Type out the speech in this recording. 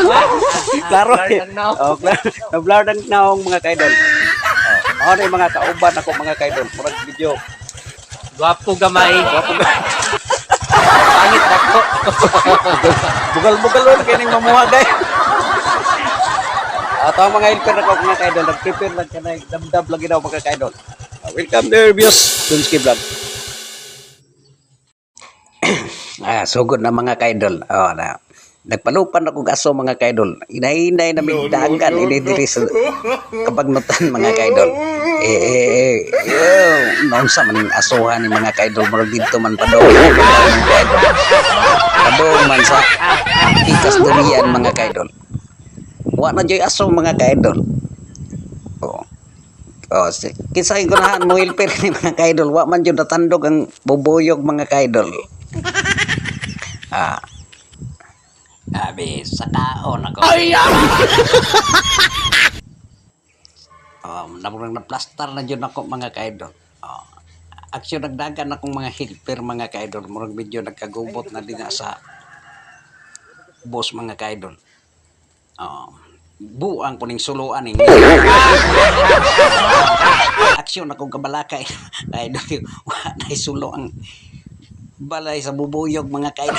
Klaro. Blurred ang now. Oh, na-blur ang naong mga kaidol. Oh, ano yung mga kauban ako mga kaidol. Murag video. Gwapo gamay. Wapo ka. Pangit ako. Bugal-bugal lang kining mamuhagay. Ato ang mga helper ako mga kaidol. Nag-prepare lang ka na. Damdam lagi daw mga kaidol. Welcome to Reviews. Dunski Vlog. Sugod na mga kaidol. Oh, na. Nagpalupan ako aso mga kaidol. Inahinay na may dagan inidiri sa kabagnutan mga kaidol. Noon sa man asuhan ni mga kaidol murag dito man padong mga kaidol. Padong man sa ikas durian mga kaidol. Wa na joy aso mga kaidol. Kisay ko na mo hilper ni mga kaidol. Wa man jud natandog ang bubuyog mga kaidol. Abi, sa kaon ako. Namurang na-plaster na dyan ako mga kaidol. Aksyon nagdagan akong mga helper mga kaidol. Murang medyo nagkagubot na din sa boss mga kaidol. Buang ko ning suluan ning. Aksyon akong kabalakay. Kaidol, wa na sulo ang balay sa bubuyog mga kaidol.